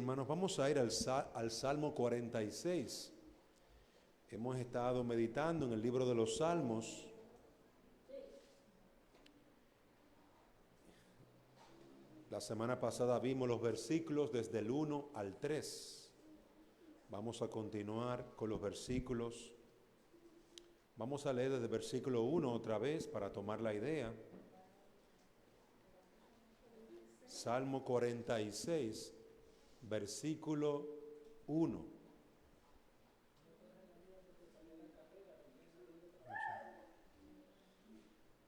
hermanos, vamos a ir al Salmo 46. Hemos estado meditando en el libro de los Salmos. La semana pasada vimos los versículos desde el 1 al 3. Vamos a continuar con los versículos. Vamos a leer desde el versículo 1 otra vez para tomar la idea. Salmo 46, versículo 1.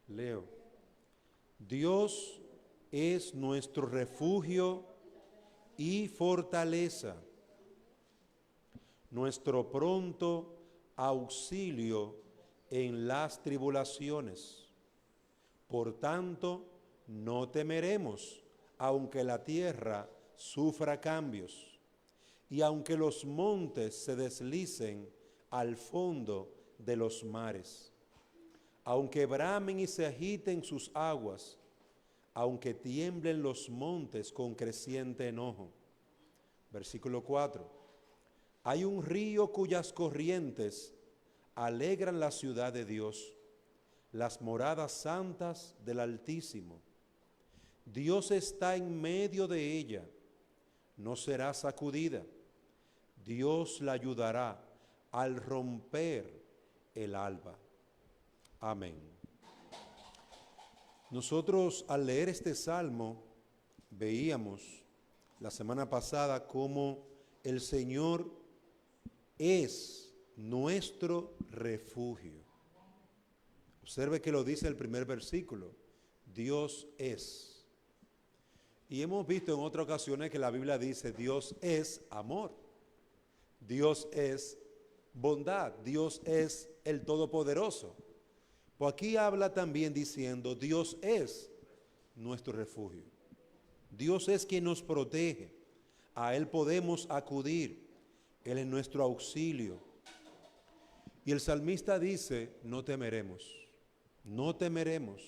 Leo. Dios es nuestro refugio y fortaleza, nuestro pronto auxilio en las tribulaciones. Por tanto, no temeremos, aunque la tierra sufra cambios, y aunque los montes se deslicen al fondo de los mares, aunque bramen y se agiten sus aguas, aunque tiemblen los montes con creciente enojo. Versículo 4. Hay un río cuyas corrientes alegran la ciudad de Dios, las moradas santas del Altísimo. Dios está en medio de ella, no será sacudida. Dios la ayudará al romper el alba. Amén. Nosotros al leer este salmo veíamos la semana pasada cómo el Señor es nuestro refugio. Observe que lo dice el primer versículo, Dios es. Y hemos visto en otras ocasiones que la Biblia dice Dios es amor, Dios es bondad, Dios es el Todopoderoso. Pues aquí habla también diciendo Dios es nuestro refugio. Dios es quien nos protege, a Él podemos acudir, Él es nuestro auxilio. Y el salmista dice, no temeremos, no temeremos,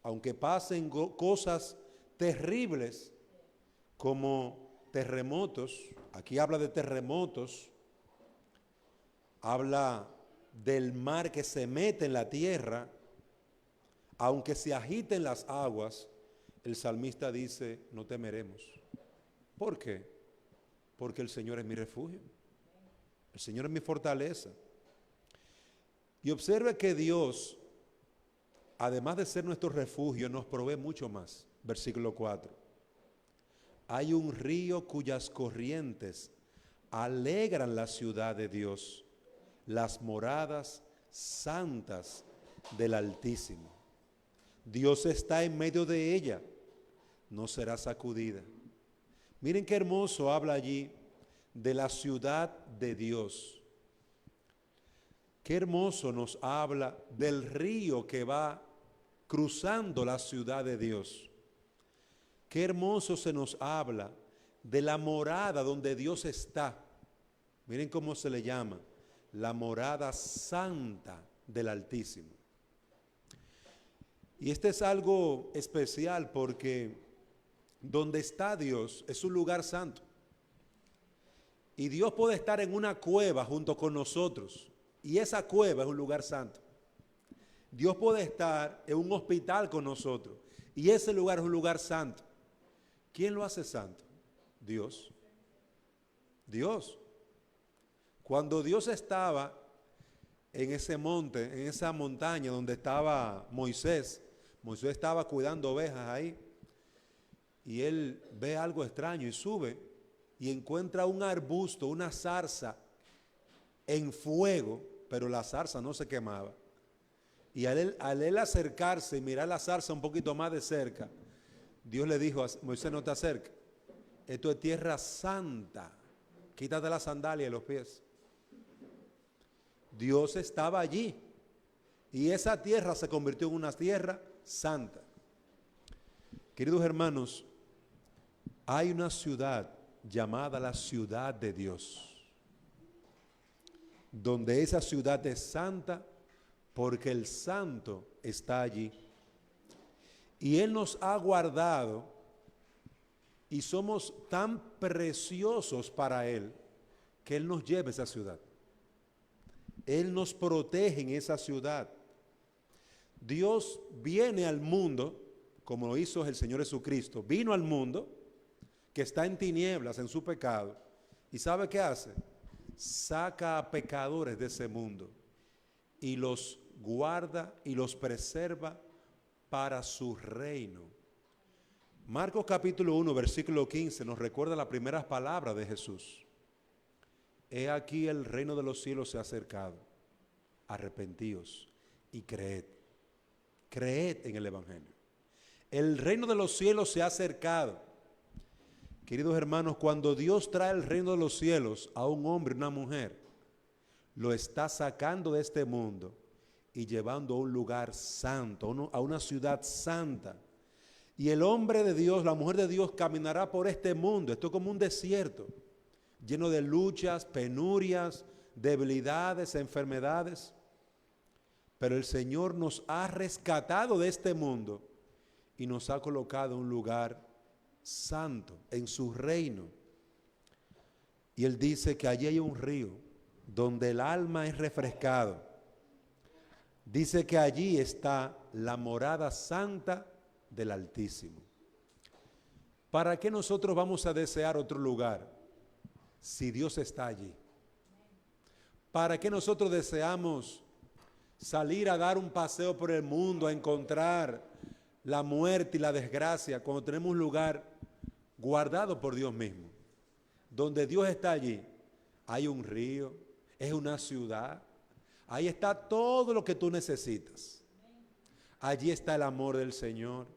aunque pasen cosas terribles como terremotos. Aquí habla de terremotos, habla del mar que se mete en la tierra, aunque se agiten las aguas, el salmista dice, no temeremos. ¿Por qué? Porque el Señor es mi refugio, el Señor es mi fortaleza. Y observe que Dios, además de ser nuestro refugio, nos provee mucho más. Versículo 4. Hay un río cuyas corrientes alegran la ciudad de Dios, las moradas santas del Altísimo. Dios está en medio de ella, no será sacudida. Miren qué hermoso habla allí de la ciudad de Dios. Qué hermoso nos habla del río que va cruzando la ciudad de Dios. Qué hermoso se nos habla de la morada donde Dios está. Miren cómo se le llama, la morada santa del Altísimo. Y este es algo especial porque donde está Dios es un lugar santo. Y Dios puede estar en una cueva junto con nosotros. Y esa cueva es un lugar santo. Dios puede estar en un hospital con nosotros. Y ese lugar es un lugar santo. ¿Quién lo hace santo? Dios. Dios. Cuando Dios estaba en ese monte, en esa montaña donde estaba Moisés estaba cuidando ovejas ahí. Y él ve algo extraño y sube y encuentra un arbusto, una zarza en fuego, pero la zarza no se quemaba. Y al él acercarse y mirar la zarza un poquito más de cerca, Dios le dijo a Moisés, no te acerques, esto es tierra santa, quítate la sandalia de los pies. Dios estaba allí y esa tierra se convirtió en una tierra santa. Queridos hermanos, hay una ciudad llamada la ciudad de Dios, donde esa ciudad es santa porque el santo está allí. Y Él nos ha guardado Y somos tan preciosos para Él que Él nos lleva a esa ciudad. Él nos protege en esa ciudad. Dios viene al mundo, como lo hizo el Señor Jesucristo. Vino al mundo que está en tinieblas, en su pecado. ¿Y sabe qué hace? Saca a pecadores de ese mundo y los guarda y los preserva para su reino. Marcos capítulo 1, versículo 15 nos recuerda las primeras palabras de Jesús. He aquí el reino de los cielos se ha acercado. Arrepentíos y creed. Creed en el Evangelio. El reino de los cielos se ha acercado. Queridos hermanos, cuando Dios trae el reino de los cielos a un hombre y una mujer, lo está sacando de este mundo y llevando a un lugar santo, a una ciudad santa. Y el hombre de Dios, la mujer de Dios caminará por este mundo. Esto es como un desierto, lleno de luchas, penurias, debilidades, enfermedades. Pero el Señor nos ha rescatado de este mundo y nos ha colocado en un lugar santo, en su reino. Y Él dice que allí hay un río donde el alma es refrescado. Dice que allí está la morada santa del Altísimo. ¿Para qué nosotros vamos a desear otro lugar si Dios está allí? ¿Para qué nosotros deseamos salir a dar un paseo por el mundo, a encontrar la muerte y la desgracia, cuando tenemos un lugar guardado por Dios mismo? Donde Dios está allí, hay un río, es una ciudad, ahí está todo lo que tú necesitas. Allí está el amor del Señor,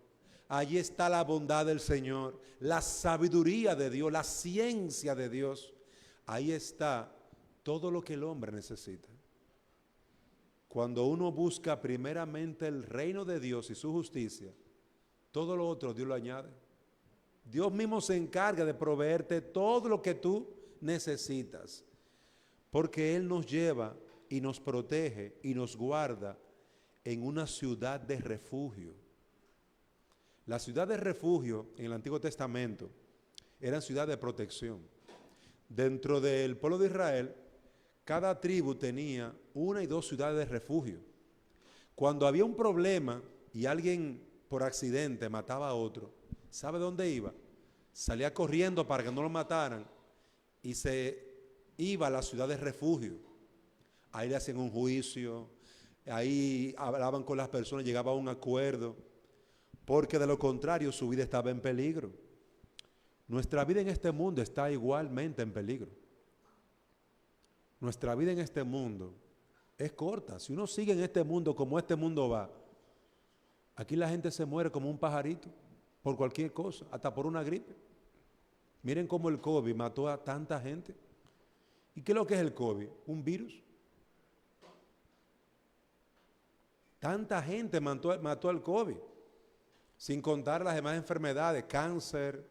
allí está la bondad del Señor, la sabiduría de Dios, la ciencia de Dios. Ahí está todo lo que el hombre necesita. Cuando uno busca primeramente el reino de Dios y su justicia, todo lo otro Dios lo añade. Dios mismo se encarga de proveerte todo lo que tú necesitas, porque Él nos lleva y nos protege y nos guarda en una ciudad de refugio. La ciudad de refugio en el Antiguo Testamento eran ciudades de protección. Dentro del pueblo de Israel, cada tribu tenía 1 y 2 ciudades de refugio. Cuando había un problema y alguien por accidente mataba a otro, ¿sabe dónde iba? Salía corriendo para que no lo mataran y se iba a la ciudad de refugio. Ahí le hacían un juicio, ahí hablaban con las personas, llegaba a un acuerdo, porque de lo contrario su vida estaba en peligro. Nuestra vida en este mundo está igualmente en peligro. Nuestra vida en este mundo es corta. Si uno sigue en este mundo como este mundo va, aquí la gente se muere como un pajarito por cualquier cosa, hasta por una gripe. Miren cómo el COVID mató a tanta gente. ¿Y qué es lo que es el COVID? Un virus. Tanta gente mató al COVID, sin contar las demás enfermedades, cáncer,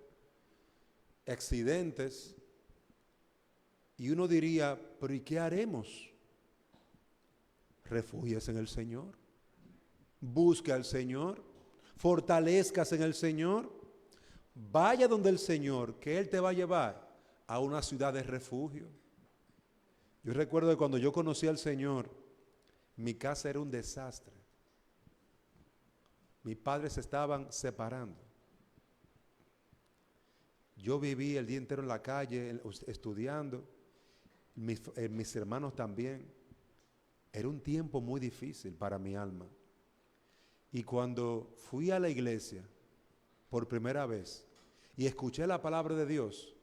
accidentes. Y uno diría, pero ¿y qué haremos? Refúgiese en el Señor, busque al Señor, fortalezcas en el Señor, vaya donde el Señor, que Él te va a llevar a una ciudad de refugio. Yo recuerdo que cuando yo conocí al Señor, mi casa era un desastre. Mis padres se estaban separando. Yo viví el día entero en la calle estudiando, mis hermanos también. Era un tiempo muy difícil para mi alma. Y cuando fui a la iglesia por primera vez y escuché la palabra de Dios,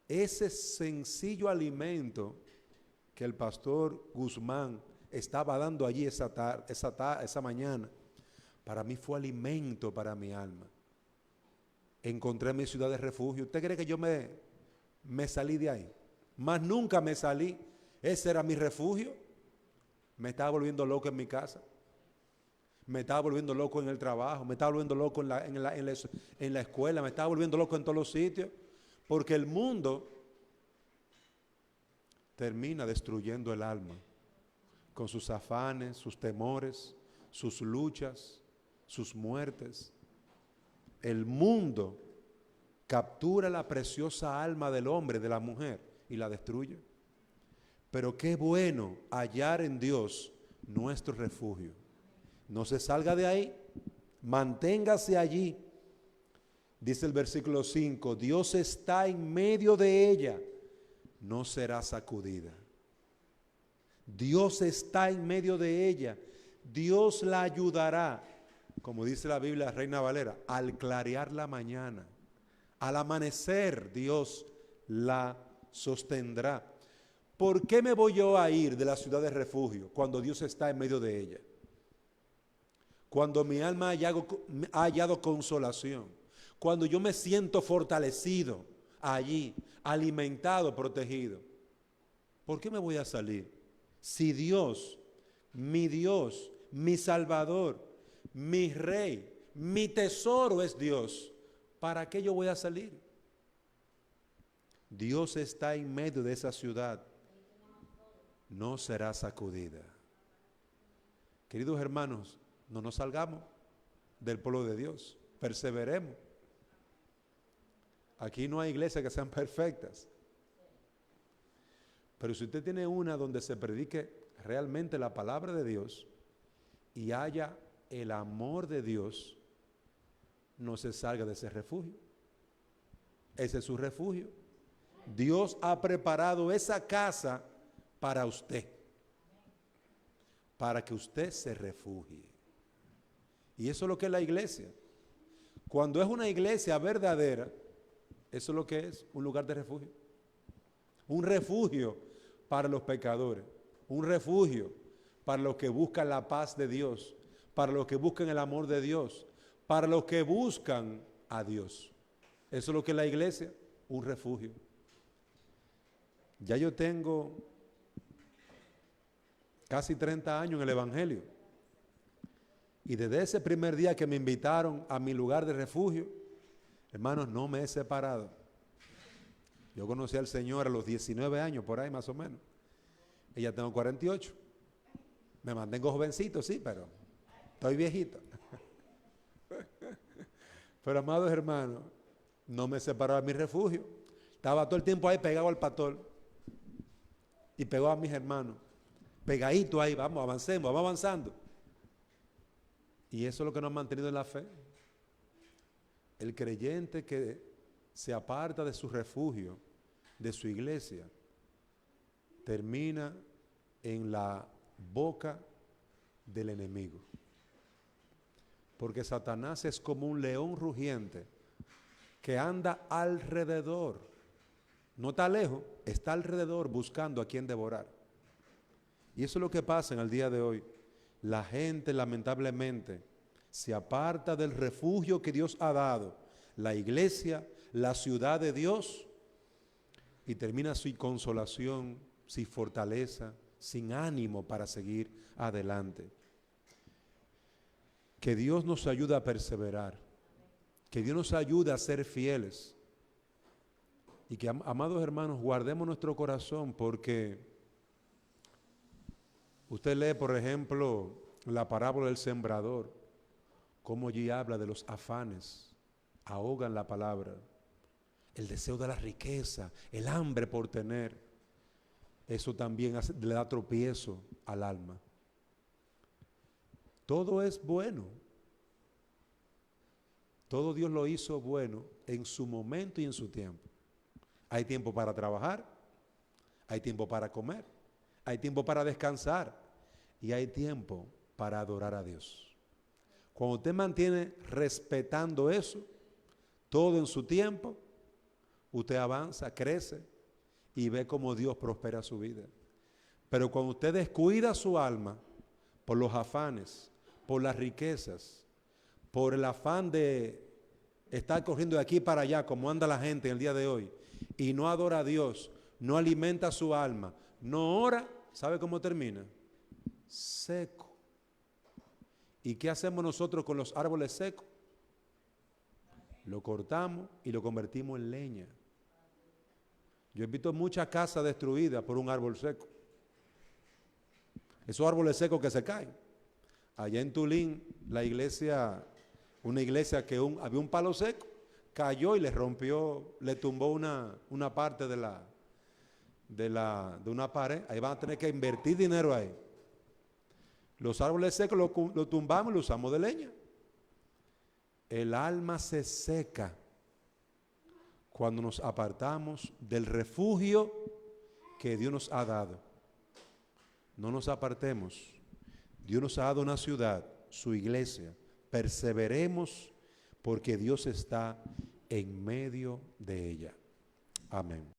ese sencillo alimento que el pastor Guzmán estaba dando allí esa mañana, para mí fue alimento para mi alma. Encontré mi ciudad de refugio. ¿Usted cree que yo me salí de ahí? Más nunca me salí. Ese era mi refugio. Me estaba volviendo loco en mi casa. Me estaba volviendo loco en el trabajo. Me estaba volviendo loco en la escuela. Me estaba volviendo loco en todos los sitios. Porque el mundo termina destruyendo el alma con sus afanes, sus temores, sus luchas, sus muertes. El mundo captura la preciosa alma del hombre, de la mujer, y la destruye. Pero qué bueno hallar en Dios nuestro refugio. No se salga de ahí, manténgase allí. Dice el versículo 5, Dios está en medio de ella, no será sacudida. Dios está en medio de ella, Dios la ayudará, como dice la Biblia Reina Valera, al clarear la mañana, al amanecer Dios la sostendrá. ¿Por qué me voy yo a ir de la ciudad de refugio cuando Dios está en medio de ella? Cuando mi alma ha hallado consolación, cuando yo me siento fortalecido allí, alimentado, protegido. ¿Por qué me voy a salir? Si Dios, mi Salvador, mi Rey, mi tesoro es Dios, ¿para qué yo voy a salir? Dios está en medio de esa ciudad, no será sacudida. Queridos hermanos, no nos salgamos del pueblo de Dios, perseveremos. Aquí no hay iglesias que sean perfectas, pero si usted tiene una donde se predique realmente la palabra de Dios y haya el amor de Dios, no se salga de ese refugio. Ese es su refugio. Dios ha preparado esa casa para usted, para que usted se refugie. Y eso es lo que es la iglesia. Cuando es una iglesia verdadera, eso es lo que es, un lugar de refugio. Un refugio para los pecadores, un refugio para los que buscan la paz de Dios, para los que buscan el amor de Dios, para los que buscan a Dios. Eso es lo que es la iglesia, un refugio. Ya yo tengo casi 30 años en el Evangelio. Y desde ese primer día que me invitaron a mi lugar de refugio, hermanos, no me he separado. Yo conocí al Señor a los 19 años, por ahí más o menos. Y ya tengo 48. Me mantengo jovencito, sí, pero estoy viejito. Pero amados hermanos, no me he separado de mi refugio. Estaba todo el tiempo ahí pegado al pastor y pegado a mis hermanos. Pegadito ahí, vamos, avancemos, vamos avanzando. Y eso es lo que nos ha mantenido en la fe. El creyente que se aparta de su refugio, de su iglesia, termina en la boca del enemigo. Porque Satanás es como un león rugiente que anda alrededor. No está lejos, está alrededor buscando a quien devorar. Y eso es lo que pasa en el día de hoy. La gente lamentablemente se aparta del refugio que Dios ha dado, la iglesia, la ciudad de Dios, y termina sin consolación, sin fortaleza, sin ánimo para seguir adelante. Que Dios nos ayude a perseverar, que Dios nos ayude a ser fieles y que, amados hermanos, guardemos nuestro corazón, porque usted lee, por ejemplo, la parábola del sembrador, cómo allí habla de los afanes, ahogan la palabra, el deseo de la riqueza, el hambre por tener. Eso también le da tropiezo al alma. Todo es bueno. Todo Dios lo hizo bueno en su momento y en su tiempo. Hay tiempo para trabajar, hay tiempo para comer, hay tiempo para descansar y hay tiempo para adorar a Dios. Cuando usted mantiene respetando eso, todo en su tiempo, usted avanza, crece y ve cómo Dios prospera su vida. Pero cuando usted descuida su alma por los afanes, por las riquezas, por el afán de estar corriendo de aquí para allá como anda la gente en el día de hoy, y no adora a Dios, no alimenta su alma, no ora, ¿sabe cómo termina? Seco. ¿Y qué hacemos nosotros con los árboles secos? Lo cortamos y lo convertimos en leña. Yo he visto muchas casas destruidas por un árbol seco. Esos árboles secos que se caen. Allá en Tulín, la iglesia, una iglesia que había un palo seco, cayó y le rompió, le tumbó una parte de una pared. Ahí van a tener que invertir dinero ahí. Los árboles secos lo tumbamos y lo usamos de leña. El alma se seca cuando nos apartamos del refugio que Dios nos ha dado. No nos apartemos. Dios nos ha dado una ciudad, su iglesia. Perseveremos porque Dios está en medio de ella. Amén.